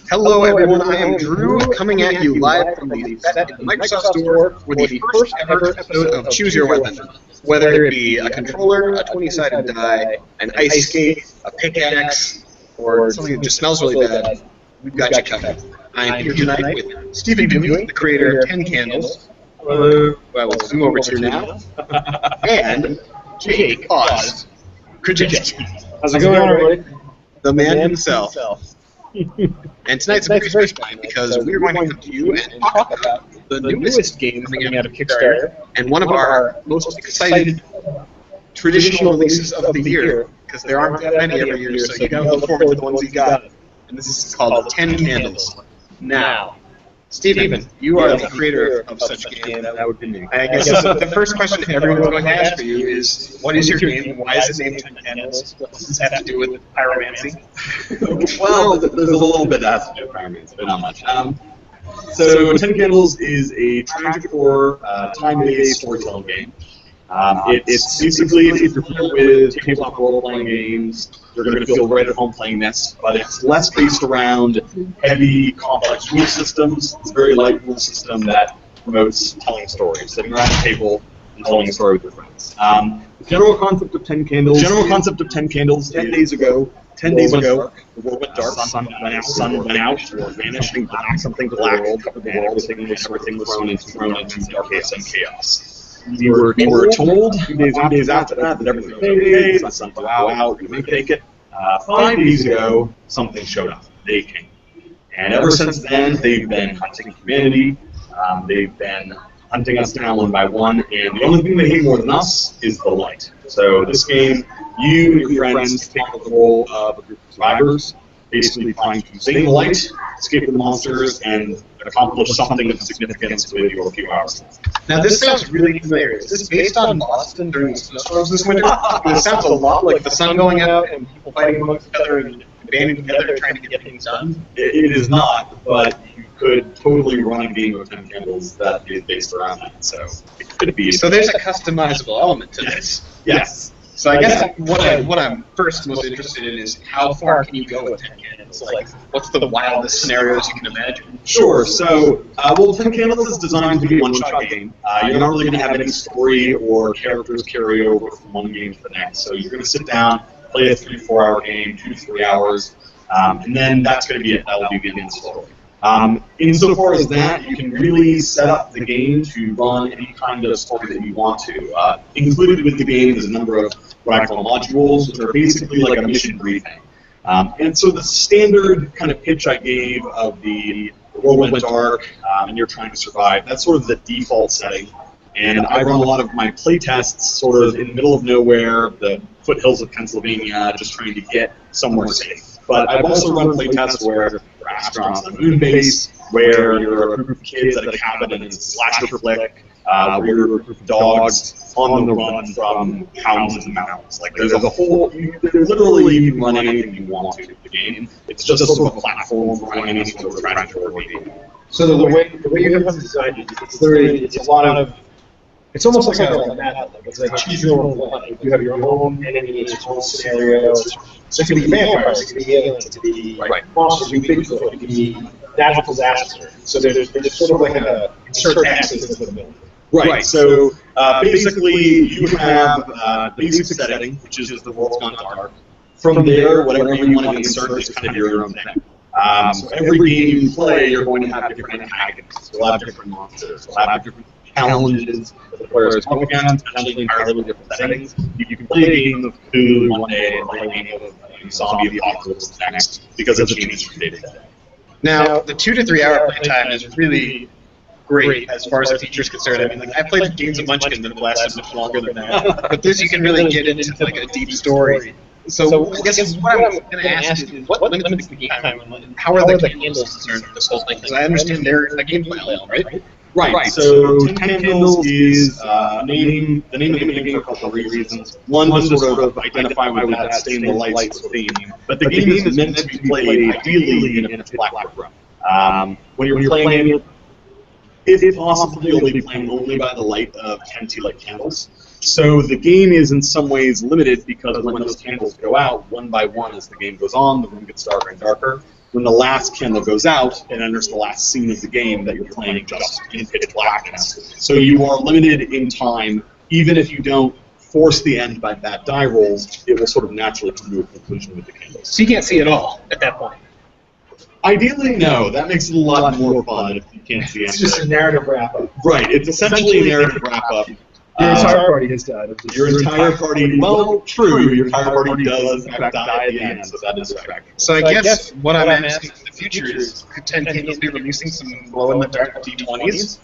Hello everyone, I am Drew, coming at you live from the set in the Microsoft Store for the first ever episode of Choose Your Weapon. Whether it be a controller, a 20-sided die, an ice skate, a pickaxe, or something that just smells really bad, we've got you covered. I am here tonight with Stephen Dewey, the creator of 10 Candles. Hello. Well, we'll zoom over to now. And Jake Oz. How's it going, everybody? The man himself. And tonight's a very special night because we're going to come to you and talk about the newest game coming out of Kickstarter and one of our most excited traditional releases of the year, because there aren't that many every year, so you gotta look forward to the ones you got. And this is called 10 Candles. Now, Stephen, you are the creator of such a game. That would be me. I guess the first question everyone's going to ask for you is, what is your game? Why is it named 10 Candles? What does this have to do with pyromancy? Well, there's a little bit that has to do with pyromancy, but not much. So 10 Candles is a tragic horror, time-based storytelling game. It's basically, if you're familiar with tabletop role-playing games, you're going to feel right at home playing this, but it's less based around heavy, complex rule systems. It's a very light rule system that promotes telling stories, sitting around a table and telling a story with your friends. The general concept of 10 Candles. 10 days ago, the world went dark, sun went out, or vanished, something black covered the world, everything was thrown into darkness and chaos. We were told 2 days after that everything was okay, the sun would go out, we would make it. 5 days ago, something showed up. They came. And ever since then, they've been hunting humanity. They've been hunting us down one by one, and the only thing they hate more than us is the light. So this game, you and your friends take the role of a group of survivors, basically trying to save the light, escape the monsters, and accomplish something of significance with your few hours. Now this sounds really familiar. Is this based on Boston during the snowstorms this winter? It sounds a lot like the sun going out and people fighting amongst each other and banding together trying to get things done. It is not, but you could totally run a game of 10 Candles that is based around that, so it could be. So there's a customizable element to this. Yes. So I guess what I'm first most interested in is how far can you go with 10 Candles? Like, what's the wildest scenarios you can imagine? Sure. So, well, 10 Candles is designed to be a one-shot game. You're not really going to have any story or characters carry over from one game to the next. So you're going to sit down, play a 3 to 4 hour game, 2 to 3 hours, and then that's going to be it. That will be the end of the story. Insofar as that, you can really set up the game to run any kind of story that you want to. Included with the game is a number of what I call modules, which are basically like a mission briefing. And so the standard kind of pitch I gave of the world went dark and you're trying to survive, that's sort of the default setting. And I run a lot of my playtests sort of in the middle of nowhere, the foothills of Pennsylvania, just trying to get somewhere safe. But I've also run playtests where you're astronauts on the moon base, where you're a group of kids at a cabin and it's a slasher flick, where you're a group of dogs on the run from hounds and mountains. Like there's a whole, literally you can run anything you want to with the game. It's just a sort of platform for running any sort of tragic horror game. So the way you have designed it, it's a lot of. It's almost like a map. It's like choose your own one. You have your own enemies, your own scenarios. So it could be vampires, it could be aliens, it could be monsters, it could be Bigfoot, it could be natural disasters. So there's sort of like a insert axis into the middle. Right. So basically, you have the basic setting, which is the world's gone dark. From there, whatever you want to insert is kind of your own thing. So every game you play, you're going to have different antagonists. You'll have different monsters. You'll have different challenges that the players come against, potentially entirely different settings. You can play a game of Cthulhu one day and play a game of zombie apocalypse the next, because it changes from day to day. Now, the 2 to 3 hour playtime is really great as far as the features concerned. I mean, like, I played games of Munchkin that have lasted much longer than that, but this you can really get into like a deep story. So I guess what I'm going to ask is, what limits the game time, and how are the candles concerned with this whole thing? Because I understand they're a gameplay element, right? Right. So 10 Candles is the name of the game for a couple of reasons. One, to sort of identify with that stay in the lights theme. But the game is meant to be played ideally in a pitch black room. When you're playing it, if possible, you'll be playing only by the light of 10 tea light candles. So the game is in some ways limited because when those candles go out, one by one as the game goes on, the room gets darker and darker. When the last candle goes out, it enters the last scene of the game that you're playing just in pitch blackness. So you are limited in time, even if you don't force the end by bad die rolls, it will sort of naturally come to a conclusion with the candles. So you can't see it all at that point. Ideally, no. That makes it a lot more fun if you can't see it. It's just a narrative wrap-up. Right. It's essentially a narrative wrap-up. Your entire party has died. Your entire party, well, true, your entire party does in fact die at the end, so that is correct. So I guess what I'm asking in the future is, could 10 Candles be releasing some glow-in-the-dark D20s?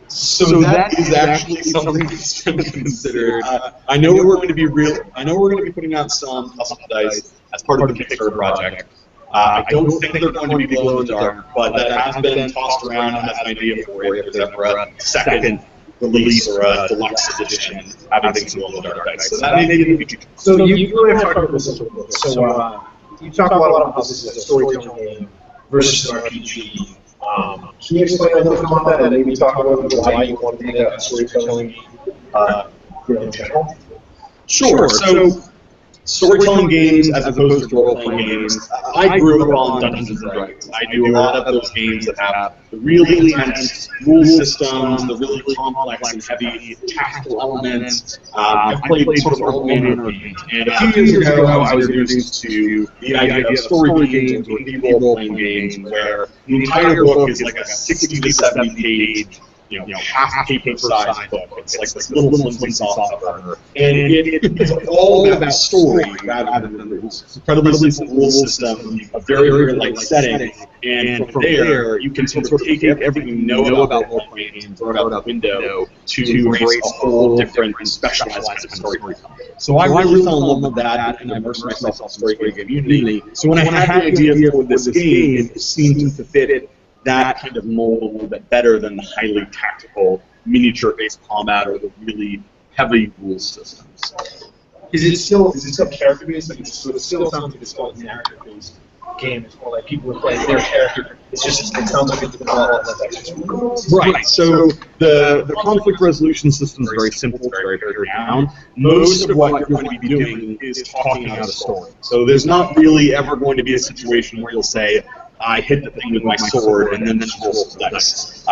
So that is actually something that's been considered. I know we're going to be putting out some custom dice as part of the Kickstarter project. I don't think they're going to be glow in the dark, but that has been tossed around as an idea for if there's ever a second release or a deluxe edition having some glow in the dark dice. So that may be in the future. So you really have talked about this a little bit. So you talk a lot about how this is a storytelling game versus an RPG. Can you explain a little bit about that and maybe talk a little bit why you want to make a storytelling in general? Sure. So storytelling games as opposed to role-playing games. I grew up on Dungeons & Dragons. I do a lot of those games that have the really intense rule systems, the really complex and heavy tactical elements. I've played sort of role-playing games. And a few years ago, I was introduced to the idea of story games or indie role-playing games where the entire book is like a 60 to 70 page half paper size book. It's like this little slim softcover. And it's all about story rather than the rules. It's incredibly simple rule system, a very, very light setting. And from there, you can sort of take everything you know about role-playing games, throw it out the window to embrace a whole different and specialized kind of storytelling. So I really fell in love with that and immersed myself in the story game community. So when I had the idea for this game, it seemed to fit that kind of mold a little bit better than the highly tactical, miniature-based combat or the really heavy rule systems. Is it still character-based? Like, so it still sounds like it's still a narrative-based game. It's more like people are playing their character. It sounds like it's developed. Right. So the conflict resolution system is very simple. It's very pared down. Most of what you're going to be doing is talking out a story. So there's not really ever going to be a situation where you'll say, I hit the thing with my sword and then roll the dice.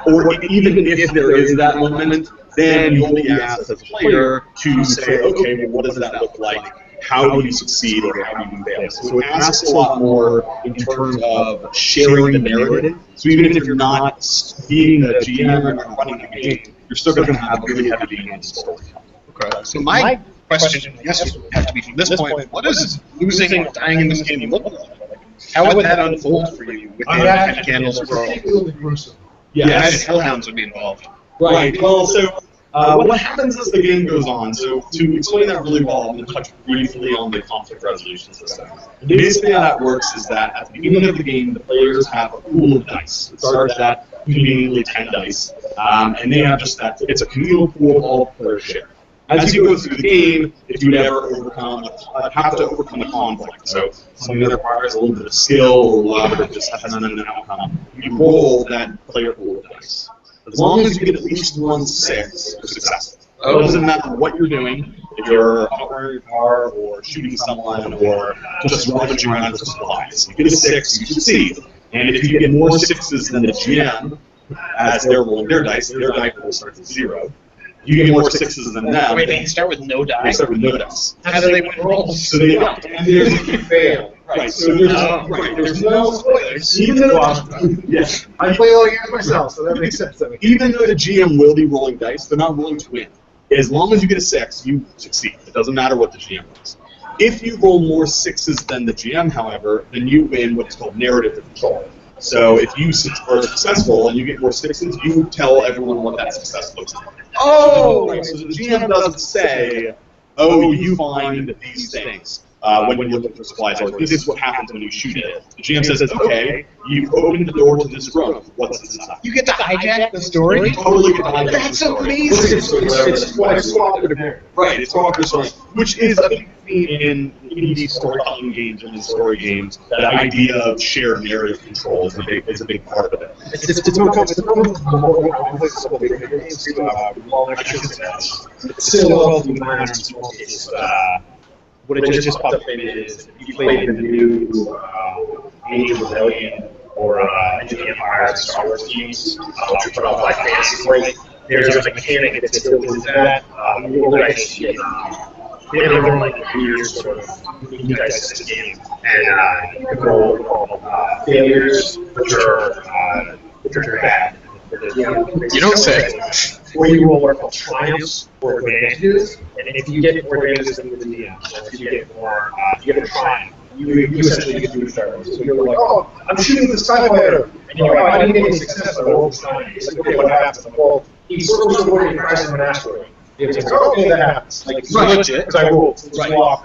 Or even if there is that moment, then you'll be asked as a player to say, okay, well, what does that look like? How do you succeed or how do you fail? So it asks a lot more in terms of sharing the narrative. So even if you're not being the GM or running the game, you're still going to have a really heavy hand in story. Okay. So my question, I guess, would have to be from this point, what does losing or dying in this game look like? How would that unfold for you with the 10 Candles world? Yeah, Hellhounds would be involved. Right. Well, so what happens as the game goes on? So to explain that really well, I'm going to touch briefly on the conflict resolution system. Basically, how that works is that at the beginning of the game, the players have a pool of dice. It starts at conveniently 10 dice, and they have just that. It's a communal pool of all players share. As you go through the game, if you ever have to overcome a conflict, so something that requires a little bit of skill or luck or just has an outcome, you roll that player pool of dice. As long as you get at least 1 6, you're successful. It doesn't matter what you're doing, if you're operating your car or shooting someone or just rummaging around for supplies. You get a 6, you succeed. And if you get more 6s than the GM, as they're rolling their dice pool starts at 0. You get more 6s than them. Wait, they start with no die? They start with no dice. How do they win rolls? So they don't. And there's if you fail. Right, so there's no spoilers. Even though Yes. I play all games myself, so that makes sense to me. Even though the GM will be rolling dice, they're not rolling to win. As long as you get a 6, you succeed. It doesn't matter what the GM rolls. If you roll more 6s than the GM, however, then you win what's called narrative control. So if you are successful and you get more 6s, you tell everyone what that success looks like. Oh! Right, so the GM doesn't say, oh, you find these things. when you're looking for supplies, or this is what happens when you shoot it. The GM says, okay, you opened the door to this room. What's inside? You get to hijack the story? Totally get to hijack That's the story. amazing! It's cooperative. Right, it's cooperative story, which is a big theme in indie storytelling games and in story games. That idea of shared narrative control is a big part of it. It's more complex than bigger games. It's still what it just popped up in is if you played the new Age of Rebellion or Age of the Empire Star Wars games, which are all like fantasy story, there's a mechanic that's built into that. You organize it. They have like years sort of you guys this game, and you can roll failures, which are bad. You don't say. Or you roll what are called triumphs or advantages, and if you get more advantages than the DM, if you get more, you get a triumph. You essentially get to start. So you're like, oh, I'm shooting the Sky Fighter, and you're like, I didn't get any success, but I rolled Sky. It's like, okay, what happens? Well, he's sort of avoiding crashing an asteroid. It's like, okay, that happens. Like, because I rolled. Right.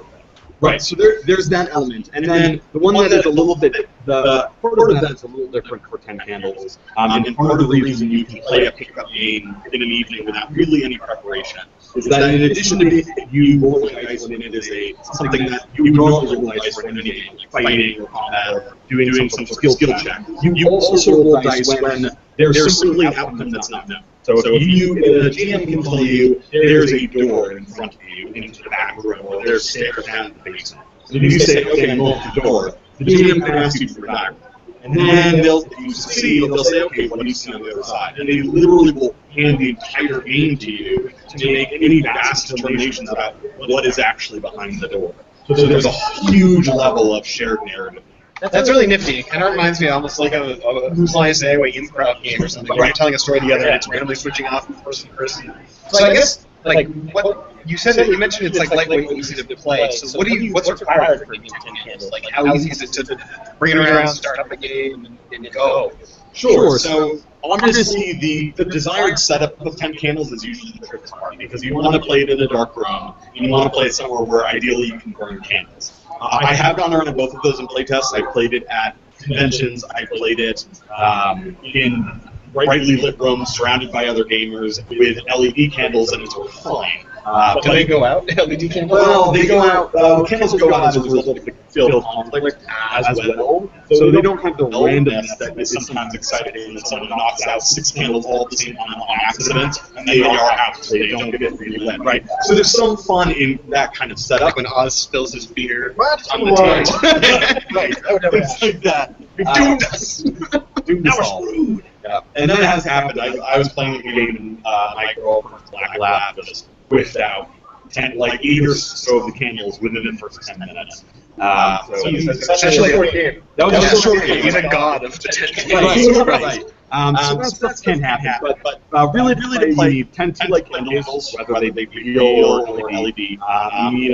Right, so there's that element, and then the one that is a little bit, the part of that's a little different for 10 Candles, and part of the reason you can play a pickup game in an evening without really any preparation is that in addition to you rolling dice when it is something that you normally roll dice for in any game, like fighting or combat or doing some skill check, you also roll dice when there's simply an outcome that's not known. So if the GM can tell you there's a door in front of you into the back room, or there's stairs down in the basement, and you say, okay, I'm going to the door, the GM can ask you for that. And then if you succeed, they'll say, okay, what do you see on the other side? And they literally will hand the entire game to you to make any vast determinations about what is actually behind the door. So there's a huge level of shared narrative. That's really nifty. Kind of reminds me almost like a Whose Line Is It Anyway improv game or something, where you're telling a story together and it's randomly switching off from person to person. So I guess, like, what you said that you mentioned it's like lightweight and easy to play. So what's required for 10 Candles? Like, how easy is it to bring it around, start up a game, and go? Sure. So obviously, the desired setup of 10 Candles is usually the trickiest part because you want to play it in a dark room and you want to play it somewhere where ideally you can burn candles. I have gone around both of those in playtests. I played it at conventions. I played it in brightly lit rooms surrounded by other gamers with LED candles, and it's fine. Do they go out, LED candles? Well, they go out. Candles go out as a result of the field conflict as well. So they don't have the randomness that is sometimes exciting that someone knocks out 6 candles all at the same time on accident, and they are out. They don't get really lit, right? So there's some fun in that kind of setup. Like when Oz spills his beer on the tent. Right. Things like that. You doomed us. Doomed us all. Yeah. And that has happened. I was playing a game and my girlfriend's Black Lab just whiffed out 8 or so of the candles within the first 10 minutes. So essentially, that was a short game. He's a god of the 10 Right. So that stuff can happen, but really to play, you need 10 light candles, whether they be real or LED. You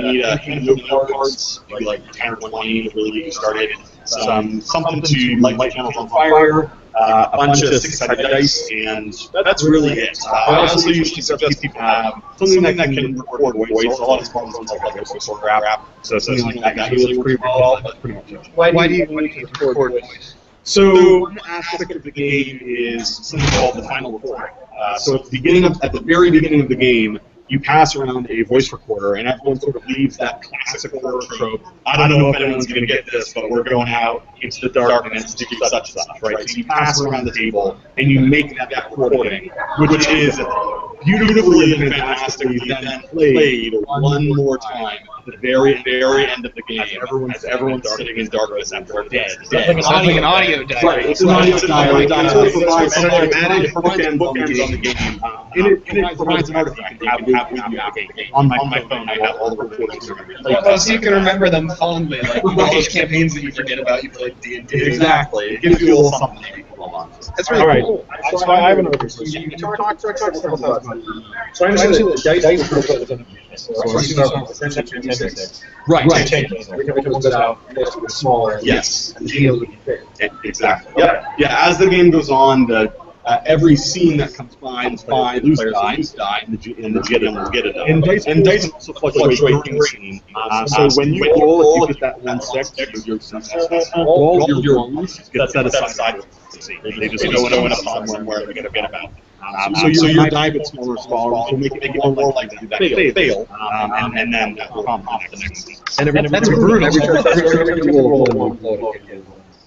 need a handful of cards, maybe like 10 or 20 to really get you started. Something to light candles on fire. A bunch of 6-sided dice, and that's really it. I also usually suggest people have something that can record voice. A lot of problems don't like voice or rap, so something like that usually pretty well, but pretty much it. Why do you need to record voice? So one aspect of the game is something called the final recording. So at the very beginning of the game, you pass around a voice recorder, and everyone sort of leaves that classic horror trope. I don't know if anyone's going to get this, but we're going out into the darkness to do such stuff, right? So you pass around the table, and you make that recording, which is beautifully and fantastically then played one more time at the very end of the game, as everyone's sitting in darkness after they're dead. It's like an audio diary. Right, it's an audio diary. It provides bookends on the game, and it provides an artifact you can have with you in the game. On my phone, I have all the recordings. So you can remember them fondly, like all those campaigns that you forget about you played D&D. Exactly. It gives you a little something to keep along. That's really cool. So I have another question. So you talk about. So I understand that dice was Right. Which one's out, smaller. Yes. And the deals would be bigger. Exactly. Yeah. As the game goes on, the every scene that comes by, lose die, and the GM will get it. And dice also fluctuate during the scene. So when you roll, if you get that 1/6, you're successful. All your ones get set aside. They just go in a pot somewhere and forget about. So your die gets smaller, so make it more likely that they fail, and then prompt the next. And that's brutal.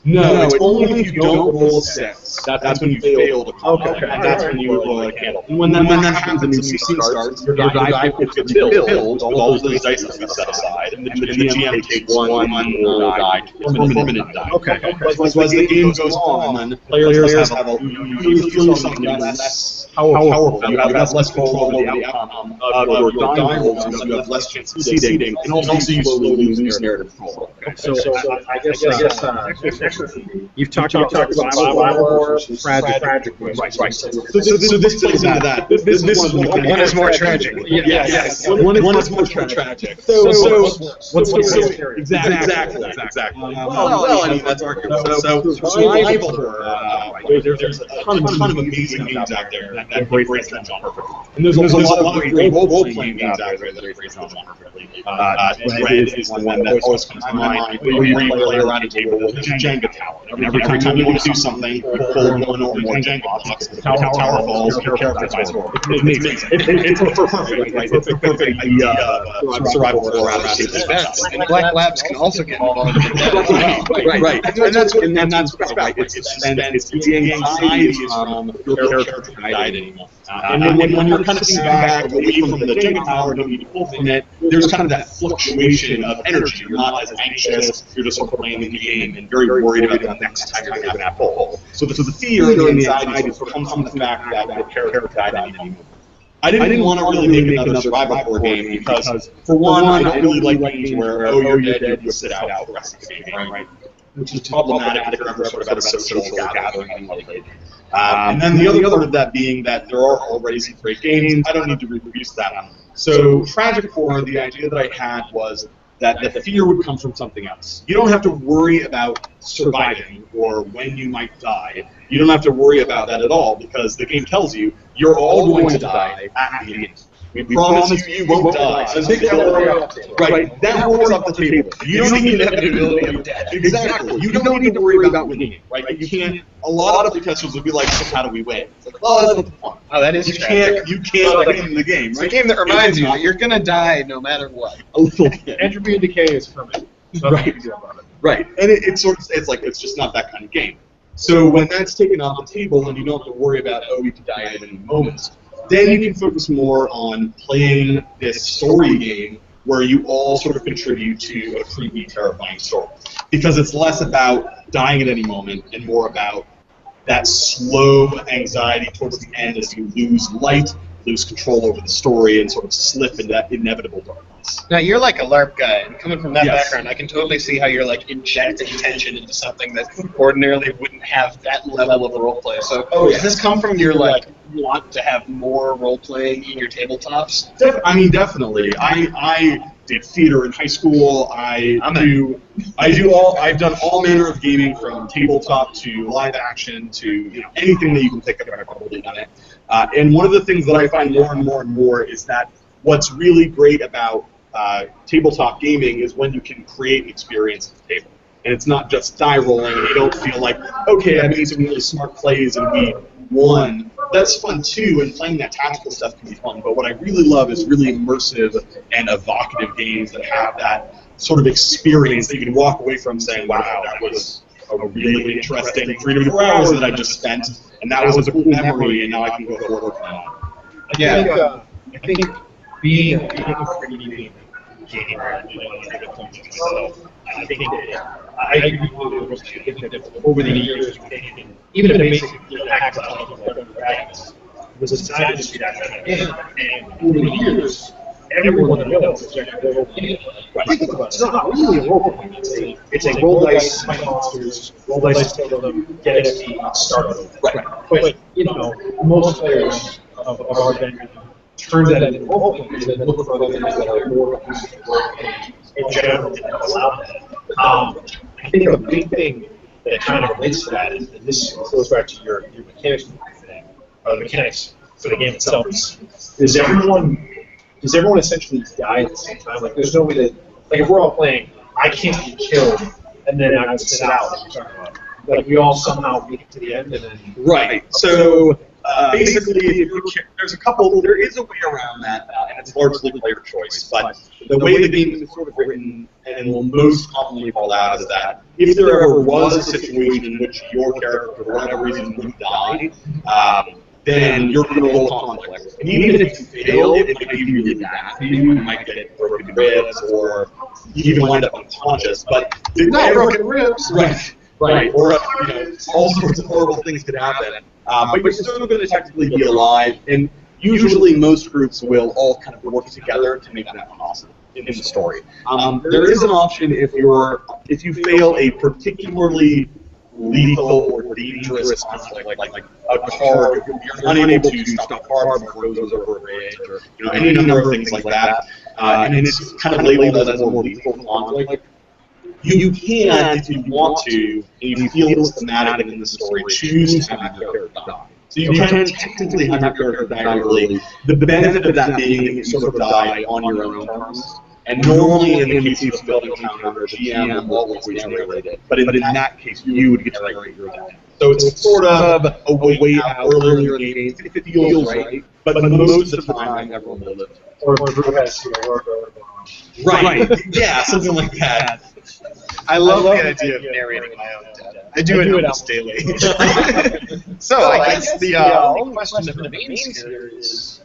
No, it's only if you don't roll a 6. That's when you fail to combat, and that's when you roll a candle. And when that happens, and the new scene starts, your die gets filled with all of those dice that you set aside, and the GM takes one more die, permanent die. Okay. So as the game goes on, players have usually feel something less powerful. You have less control over the outcome of your die rolls, and you have less chance of succeeding, and also you slowly lose narrative control. So I guess you've talked about Survivor versus Tragic. Right. So this plays into that. This one is more tragic. Yes. One is more tragic. So what's exactly? Well, I mean that's arguable. So survival horror. There's a ton of amazing games out there that embrace that genre perfectly. And there's a lot of great role-playing games out there that embrace that genre perfectly. Dread is one that always comes to mind. Where you play around a table with a Jenga tower. And every time you want to do something, you pull one or more Jenga blocks. The tower falls. Your character dies. It's amazing. It's perfect. Right? It's a perfect idea of survival horror around a table. And Black Labs can also get involved in that. Right. And that's right. It's the anxiety from your character died anymore. And when you're kind of sitting back away from the Jenga tower, don't need to pull from it, there's kind of that fluctuation of energy. You're not as anxious, you're just sort of playing the game and very worried about the next time you're going to have an pull. So the fear and the anxiety sort of comes from the fact that your character died anymore. I didn't want to really make another survival horror game because, for one, I don't really like games where, you're dead, you sit out the rest of the game, right? Which is problematic if you're ever sort of at a social gathering. And then the other part of that being that there are already some great games. I don't need to reproduce that one. So tragic horror, the idea that I had was that the fear would come from something else. You don't have to worry about surviving or when you might die. You don't have to worry about that at all because the game tells you you're all going to die at the end. We promise you won't die. So right, that works off the table. You don't need inevitability of death. Exactly. You don't need to worry about winning. Right? You can't. A lot of the contestants will be like, so how do we win? It's like, oh, that's not the point. Oh, that is you can't win the game. It's a game that reminds you that you're gonna die no matter what. A little bit. Entropy and decay is coming. Right. And it's just not that kind of game. So when that's taken off the table and you don't have to worry about, we could die at any moment, then you can focus more on playing this story game where you all sort of contribute to a creepy, terrifying story. Because it's less about dying at any moment and more about that slow anxiety towards the end as you lose light, lose control over the story, and sort of slip into that inevitable darkness. Now, you're like a LARP guy, and coming from that background, I can totally see how you're like injecting tension into something that ordinarily wouldn't have that level of roleplay. So, does this come from your like want to have more roleplaying in your tabletops? Definitely. I did theater in high school. I've done all manner of gaming from tabletop to live action to anything that you can think of. I've probably done it. And one of the things that I find more and more is that what's really great about tabletop gaming is when you can create an experience at the table. And it's not just die rolling, and you don't feel like, okay, I made some really smart plays and we won. That's fun too, and playing that tactical stuff can be fun. But what I really love is really immersive and evocative games that have that sort of experience that you can walk away from saying, wow, that was a really interesting 3 to 4 hours that I just spent, and that was a cool memory, and now I can go forward from that on. I think being a pretty game, I think I agree with over the years, even if basic was decided to do that kind of game, and over the years, everyone knows it's not really a role playing. It's a roll dice, fight monsters, roll dice, kill them, get XP, start them. But most players of our venue turn that into role playing and then look for other things that are more conducive to role playing in general and allow that. I think a big thing that kind of relates to that, and this goes back to your mechanics, the mechanics for the game itself is everyone essentially die at the same time? Like, there's no way that, like, if we're all playing, I can't get killed and then I would sit out. Like you're talking about. Like, we all somehow make it to the end and then. Right. So basically, if there's a couple. There is a way around that, and it's largely player choice. But the way the game is sort of written, and will most commonly fall out, is that if there ever was a situation in which your character, for whatever reason, would die, then you're going to roll a conflict. And even if you fail, it might be really bad. You might get broken ribs, or you even wind up unconscious. But Not broken ribs. Right, or all sorts of horrible things could happen. But you're still going to technically be alive, and usually most groups will all kind of work together to make that possible in the story. There is an option if you fail a particularly lethal or dangerous conflict, like a car, you're unable to stop a car before it goes over a bridge, or any number of things like that, and it's kind of labeled as a more lethal conflict. You can, if you want to, and you feel it's thematic in the story, choose to have your character die. So you can technically have your character die early. The benefit of that being that you sort of die on your own terms. And normally, in the case of a failed encounter, GM will always narrate it. But in that case, you would get to narrate your death. So it's sort of a way out earlier in the game if it feels right. But most of the time, everyone will live. Or a group has Right. Yeah, something like that. I love the idea of narrating my own death. I do it almost daily. So I guess the only question that remains here is,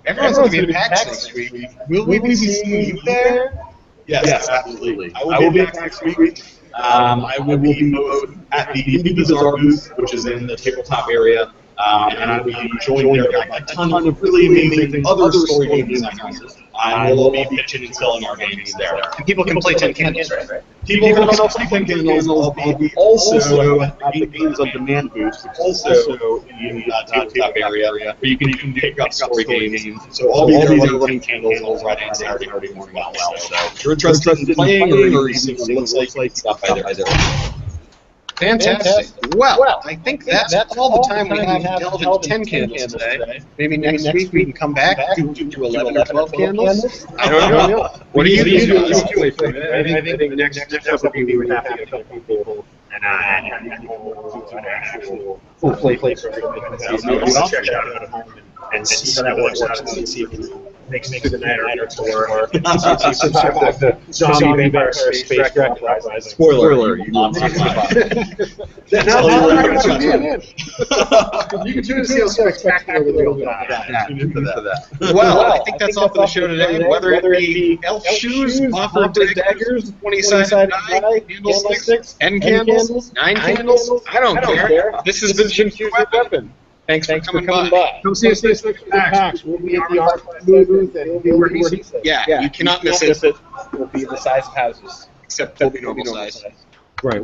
everyone's going to be at PAX next week. Will we be seeing you there? Yes, absolutely. I will be at PAX next week. I will be both at the Indie Bazaar booth, which is in the tabletop area, and I will be joined there by a ton of really amazing other story game designers. I will be pitching and selling our games there. And people can play 10 Candles, right? People can also play 10 Candles. I'll be also at the Games on Demand booth, which is also in the tabletop area, where you can pick up story games. So I'll be there running Candles on Friday and Saturday morning as well. So if you're interested in playing or even what it looks like, stop by there. Fantastic. Well, I think that's all the time we have to delve into 10 Candles today. Maybe next week we can come back to 11 or 12 candles. I don't know. What do you do? I think the next episode we would have to get a couple people and an actual full play place where everybody can check it out at home and see how that works out and see if it makes the night or tour. Survive the zombie vampire space dragon rising. Spoiler, you can tune in to see how spectacular they will that. Well, I think that's all for the show today. Whether it be elf shoes, offered daggers, 20-sided die, candlesticks, 10 candles, 9 candles, I don't care. This has been Choose Your Weapon. Thanks for coming by. Come see us next week at PAX. We'll be at the art booth and be where he said. Yeah, you cannot miss it. We'll be the size of houses. Except they'll be normal size. Right.